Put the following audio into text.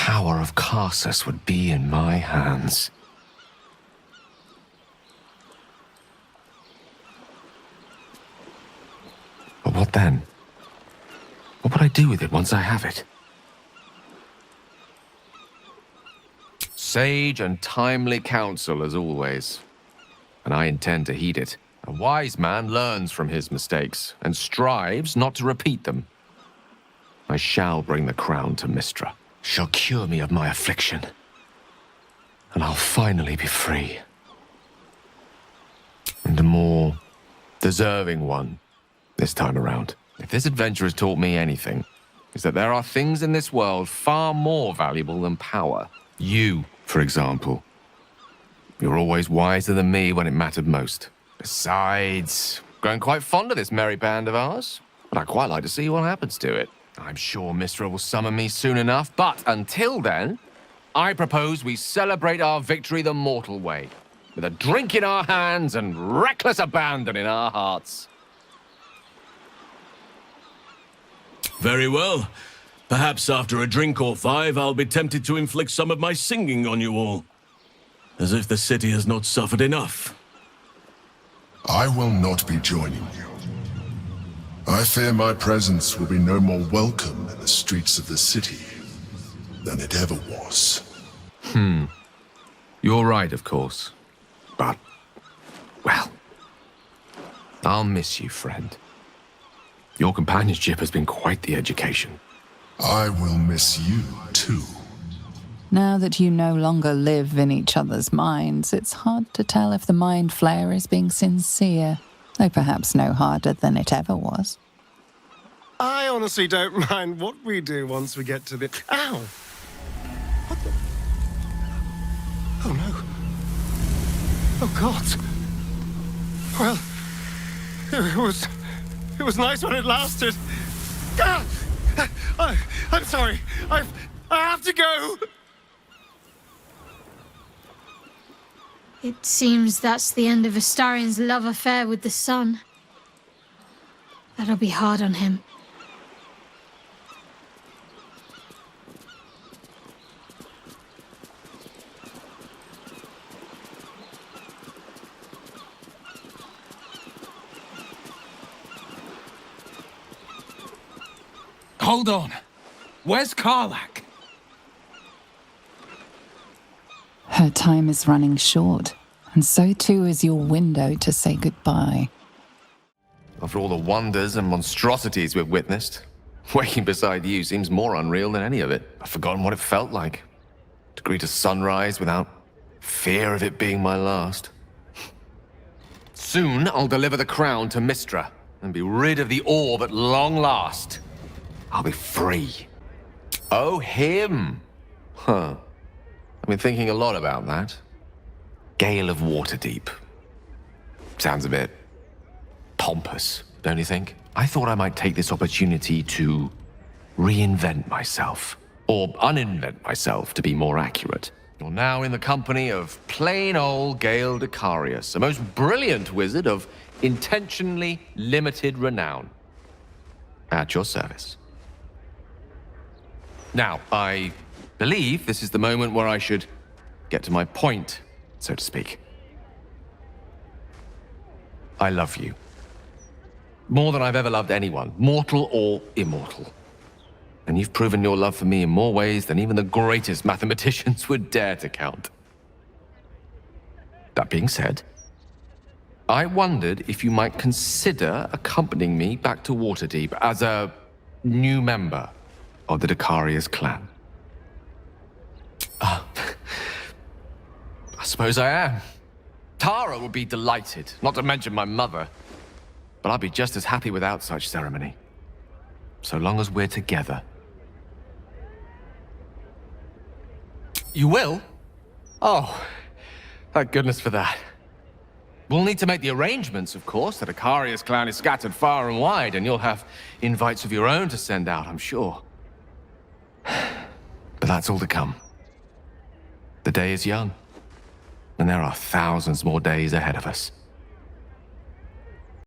power of Karsus would be in my hands. But what then? What would I do with it once I have it? Sage and timely counsel, as always. And I intend to heed it. A wise man learns from his mistakes, and strives not to repeat them. I shall bring the crown to Mystra. She'll cure me of my affliction. And I'll finally be free. And a more deserving one this time around. If this adventure has taught me anything, it's that there are things in this world far more valuable than power. You, for example. You're always wiser than me when it mattered most. Besides, grown quite fond of this merry band of ours, but I'd quite like to see what happens to it. I'm sure Mystra will summon me soon enough, but until then, I propose we celebrate our victory the mortal way, with a drink in our hands and reckless abandon in our hearts. Very well. Perhaps after a drink or five, I'll be tempted to inflict some of my singing on you all. As if the city has not suffered enough. I will not be joining you. I fear my presence will be no more welcome in the streets of the city than it ever was. You're right, of course. But, well, I'll miss you, friend. Your companionship has been quite the education. I will miss you, too. Now that you no longer live in each other's minds, it's hard to tell if the mind flayer is being sincere, though perhaps no harder than it ever was. I honestly don't mind what we do once we get to the... Ow! What the... Oh, no. Oh, God. Well, it was nice when it lasted. Ah! I'm sorry. I have to go. It seems that's the end of Astarion's love affair with the sun. That'll be hard on him. Hold on. Where's Karlach? Her time is running short, and so too is your window to say goodbye. After all the wonders and monstrosities we've witnessed, waking beside you seems more unreal than any of it. I've forgotten what it felt like to greet a sunrise without fear of it being my last. Soon I'll deliver the crown to Mystra and be rid of the orb at long last. I'll be free. Oh, him! Huh. I've been thinking a lot about that. Gale of Waterdeep. Sounds a bit pompous, don't you think? I thought I might take this opportunity to reinvent myself. Or uninvent myself, to be more accurate. You're now in the company of plain old Gale Decarius, a most brilliant wizard of intentionally limited renown. At your service. Now, I believe this is the moment where I should get to my point, so to speak. I love you. More than I've ever loved anyone, mortal or immortal. And you've proven your love for me in more ways than even the greatest mathematicians would dare to count. That being said, I wondered if you might consider accompanying me back to Waterdeep as a new member of the Decarius clan. I suppose I am. Tara would be delighted, not to mention my mother. But I'd be just as happy without such ceremony. So long as we're together. You will? Oh, thank goodness for that. We'll need to make the arrangements, of course. The Decarius clan is scattered far and wide, and you'll have invites of your own to send out, I'm sure. But that's all to come. The day is young, and there are thousands more days ahead of us.